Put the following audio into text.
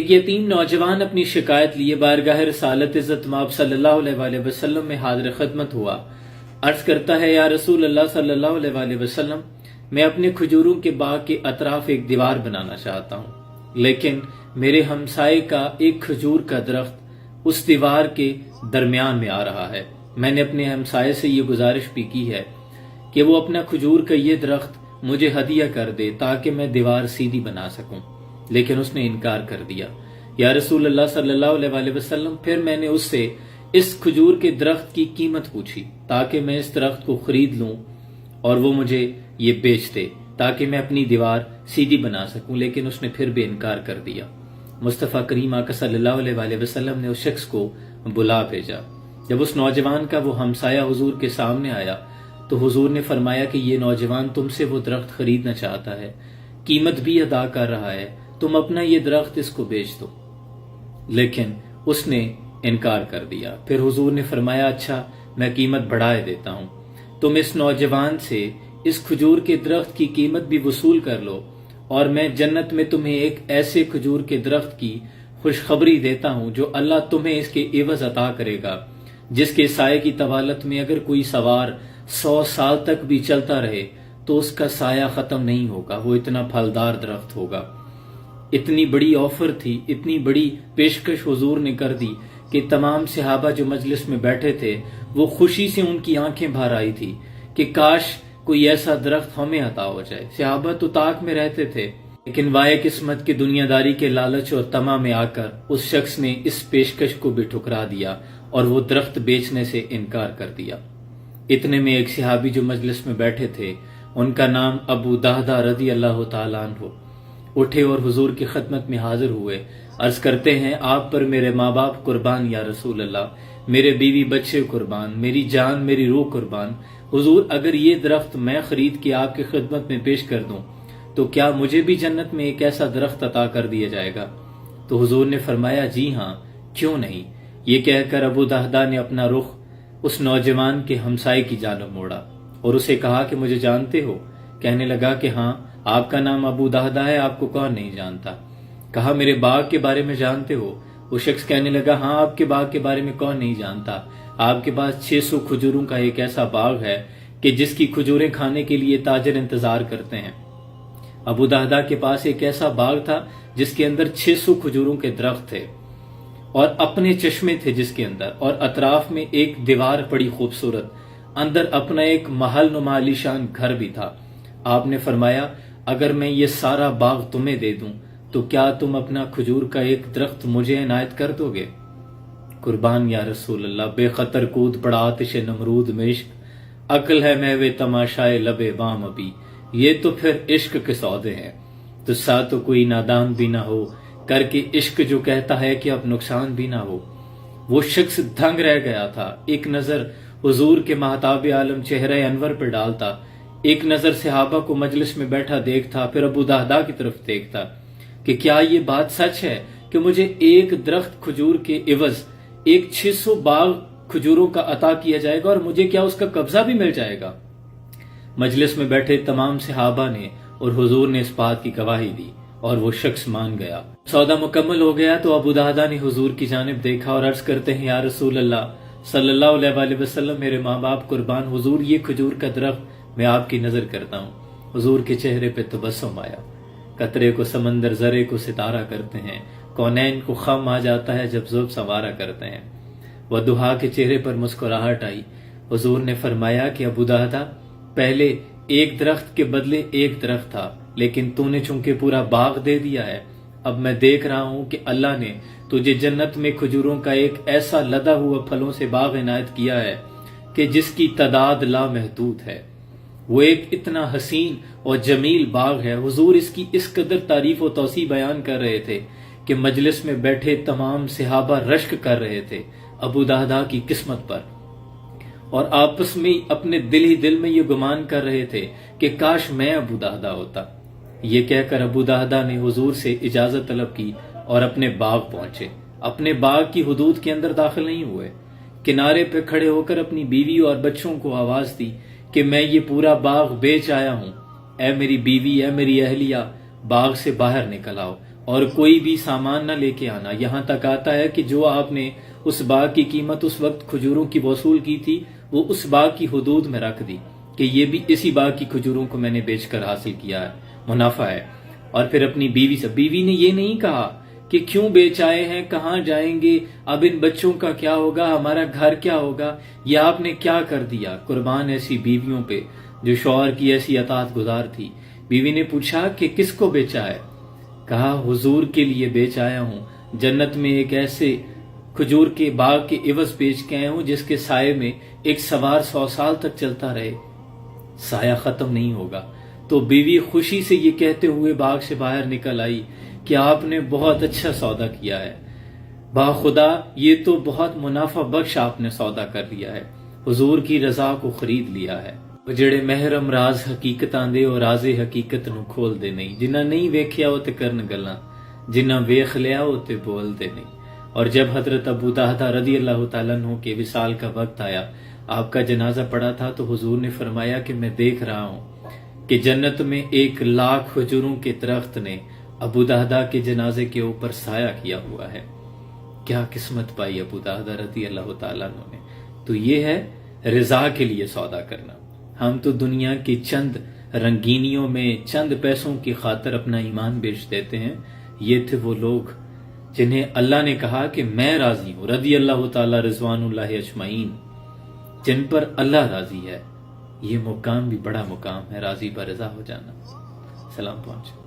ایک یتیم نوجوان اپنی شکایت لیے بارگاہ رسالت عزت مآب صلی اللہ علیہ وآلہ وسلم میں حاضر خدمت ہوا۔ عرض کرتا ہے، یا رسول اللہ صلی اللہ علیہ وآلہ وسلم، میں اپنے کھجوروں کے باغ کے اطراف ایک دیوار بنانا چاہتا ہوں، لیکن میرے ہمسائے کا ایک کھجور کا درخت اس دیوار کے درمیان میں آ رہا ہے۔ میں نے اپنے ہمسائے سے یہ گزارش بھی کی ہے کہ وہ اپنا کھجور کا یہ درخت مجھے ہدیہ کر دے تاکہ میں دیوار سیدھی بنا سکوں، لیکن اس نے انکار کر دیا۔ یا رسول اللہ صلی اللہ علیہ وآلہ وسلم، پھر میں نے اس سے اس کھجور کے درخت کی قیمت پوچھی تاکہ میں اس درخت کو خرید لوں اور وہ مجھے یہ بیچ دے تاکہ میں اپنی دیوار سیدھی بنا سکوں، لیکن اس نے پھر بھی انکار کر دیا۔ مصطفیٰ کریم آقا صلی اللہ علیہ وآلہ وسلم نے اس شخص کو بلا بھیجا۔ جب اس نوجوان کا وہ ہمسایہ حضور کے سامنے آیا تو حضور نے فرمایا کہ یہ نوجوان تم سے وہ درخت خریدنا چاہتا ہے، قیمت بھی ادا کر رہا ہے، تم اپنا یہ درخت اس کو بیچ دو، لیکن اس نے انکار کر دیا۔ پھر حضور نے فرمایا، اچھا میں قیمت بڑھائے دیتا ہوں، تم اس نوجوان سے اس کھجور کے درخت کی قیمت بھی وصول کر لو، اور میں جنت میں تمہیں ایک ایسے کھجور کے درخت کی خوشخبری دیتا ہوں جو اللہ تمہیں اس کے عوض عطا کرے گا، جس کے سائے کی طوالت میں اگر کوئی سوار 100 سال تک بھی چلتا رہے تو اس کا سایہ ختم نہیں ہوگا، وہ اتنا پھلدار درخت ہوگا۔ اتنی بڑی آفر تھی، اتنی بڑی پیشکش حضور نے کر دی کہ تمام صحابہ جو مجلس میں بیٹھے تھے وہ خوشی سے ان کی آنکھیں بھر آئی تھی کہ کاش کوئی ایسا درخت ہمیں عطا ہو جائے۔ صحابہ تو طاق میں رہتے تھے، لیکن وائے قسمت کی دنیا داری کے لالچ اور طمع میں آ کر اس شخص نے اس پیشکش کو بھی ٹھکرا دیا اور وہ درخت بیچنے سے انکار کر دیا۔ اتنے میں ایک صحابی جو مجلس میں بیٹھے تھے، ان کا نام ابو دہدہ رضی اللہ تعالیٰ عنہ، اٹھے اور حضور کی خدمت میں حاضر ہوئے۔ عرض کرتے ہیں، آپ پر میرے ماں باپ قربان یا رسول اللہ، میرے بیوی بچے قربان، میری جان میری روح قربان۔ حضور، اگر یہ درخت میں خرید کے آپ کی خدمت میں پیش کر دوں تو کیا مجھے بھی جنت میں ایک ایسا درخت عطا کر دیا جائے گا؟ تو حضور نے فرمایا، جی ہاں، کیوں نہیں۔ یہ کہہ کر ابو دہدہ نے اپنا رخ اس نوجوان کے ہمسائے کی جانب موڑا اور اسے کہا کہ مجھے جانتے ہو؟ کہنے لگا کہ ہاں، آپ کا نام ابو دہدہ ہے، آپ کو کون نہیں جانتا؟ کہا میرے باغ کے بارے میں جانتے ہو؟ وہ شخص کہنے لگا، ہاں، آپ کے باغ کے بارے میں کون نہیں جانتا؟ آپ کے پاس 600 کھجوروں کا ایک ایسا باغ ہے کہ جس کی کھجوریں کھانے کے لیے تاجر انتظار کرتے ہیں۔ ابو دہدہ کے پاس ایک ایسا باغ تھا جس کے اندر 600 کھجوروں کے درخت تھے اور اپنے چشمے تھے جس کے اندر، اور اطراف میں ایک دیوار بڑی خوبصورت، اندر اپنا ایک محل نما عالیشان گھر بھی تھا۔ آپ نے فرمایا، اگر میں یہ سارا باغ تمہیں دے دوں تو کیا تم اپنا کھجور کا ایک درخت مجھے عنایت کر دو گے؟ قربان یا رسول اللہ، بے خطر کود پڑا آتش نمرود میں عشق، عقل ہے محو تماشائے لب وام ابھی، یہ تو پھر عشق کے سودے ہیں، تو سا تو کوئی نادان بھی نہ ہو، کر کے عشق جو کہتا ہے کہ اب نقصان بھی نہ ہو۔ وہ شخص دھنگ رہ گیا تھا، ایک نظر حضور کے مہتاب عالم چہرہ انور پر ڈالتا، ایک نظر صحابہ کو مجلس میں بیٹھا دیکھتا، پھر ابو دہدہ کی طرف دیکھتا کہ کیا یہ بات سچ ہے کہ مجھے ایک درخت کھجور کے عوض ایک 600 باغ کھجوروں کا عطا کیا جائے گا اور مجھے کیا اس کا قبضہ بھی مل جائے گا؟ مجلس میں بیٹھے تمام صحابہ نے اور حضور نے اس بات کی گواہی دی اور وہ شخص مان گیا۔ سودا مکمل ہو گیا تو ابو دہدہ نے حضور کی جانب دیکھا اور عرض کرتے ہیں، یا رسول اللہ صلی اللہ علیہ وآلہ وسلم، میرے ماں باپ قربان، حضور یہ کھجور کا درخت میں آپ کی نظر کرتا ہوں۔ حضور کے چہرے پہ تبسم آیا۔ قطرے کو سمندر، ذرے کو ستارہ کرتے ہیں، کونین کو خم آ جاتا ہے جب زلف سنوارا کرتے ہیں۔ وضحیٰ کے چہرے پر مسکراہٹ آئی۔ حضور نے فرمایا کہ ابو دہدہ، پہلے ایک درخت کے بدلے ایک درخت تھا، لیکن تو نے چونکہ پورا باغ دے دیا ہے، اب میں دیکھ رہا ہوں کہ اللہ نے تجھے جنت میں کھجوروں کا ایک ایسا لدا ہوا پھلوں سے باغ عنایت کیا ہے کہ جس کی تعداد لامحدود ہے۔ وہ ایک اتنا حسین اور جمیل باغ ہے۔ حضور اس کی اس قدر تعریف و توصیف بیان کر رہے تھے کہ مجلس میں بیٹھے تمام صحابہ رشک کر رہے تھے ابو دہدہ کی قسمت پر، اور آپس میں اپنے دل میں یہ گمان کر رہے تھے کہ کاش میں ابو دہدہ ہوتا۔ یہ کہہ کر ابو دہدہ نے حضور سے اجازت طلب کی اور اپنے باغ پہنچے۔ اپنے باغ کی حدود کے اندر داخل نہیں ہوئے، کنارے پہ کھڑے ہو کر اپنی بیوی اور بچوں کو آواز دی کہ میں یہ پورا باغ بیچ آیا ہوں، اے میری بیوی، اے میری اہلیہ، باغ سے باہر نکل آؤ اور کوئی بھی سامان نہ لے کے آنا. یہاں تک آتا ہے کہ جو آپ نے اس باغ کی قیمت اس وقت کھجوروں کی وصول کی تھی وہ اس باغ کی حدود میں رکھ دی کہ یہ بھی اسی باغ کی کھجوروں کو میں نے بیچ کر حاصل کیا ہے, منافع ہے. اور پھر اپنی بیوی سے, بیوی نے یہ نہیں کہا کہ کیوں بیچ آئے ہیں, کہاں جائیں گے, اب ان بچوں کا کیا ہوگا, ہمارا گھر کیا ہوگا, یہ آپ نے کیا کر دیا. قربان ایسی بیویوں پہ جو شوہر کی ایسی اطاعت گزار تھی. بیوی نے پوچھا کہ کس کو بیچا ہے, کہا حضور کے لیے بیچ آیا ہوں, جنت میں ایک ایسے کھجور کے باغ کے عوض بیچ کے آیا ہوں جس کے سائے میں ایک سوار 100 سال تک چلتا رہے, سایہ ختم نہیں ہوگا. تو بیوی خوشی سے یہ کہتے ہوئے باغ سے باہر نکل آئی کہ آپ نے بہت اچھا سودا کیا ہے, با خدا یہ تو بہت منافع بخش آپ نے سودا کر لیا ہے, حضور کی رضا کو خرید لیا ہے. جڑے محرم راز حقیقتاں دے اور راز حقیقت نو کھول دے نہیں, جنہ نہیں ویکھیا وہ تے کرن گلاں, جنہ ویکھ لیا وہ تے بول دے نہیں. اور جب حضرت ابو دہدہ رضی اللہ تعالیٰ عنہ کے وصال کا وقت آیا, آپ کا جنازہ پڑا تھا, تو حضور نے فرمایا کہ میں دیکھ رہا ہوں کہ جنت میں 1,00,000 کھجوروں کے درخت نے ابو دہدہ کے جنازے کے اوپر سایہ کیا ہوا ہے. کیا قسمت پائی ابو دہدہ رضی اللہ تعالیٰ عنہ نے. تو یہ ہے رضا کے لیے سودا کرنا. ہم تو دنیا کی چند رنگینیوں میں چند پیسوں کی خاطر اپنا ایمان بیچ دیتے ہیں. یہ تھے وہ لوگ جنہیں اللہ نے کہا کہ میں راضی ہوں, رضی اللہ تعالی رضوان اللہ اجمعین, جن پر اللہ راضی ہے. یہ مقام بھی بڑا مقام ہے, راضی برضا ہو جانا. سلام پہنچے.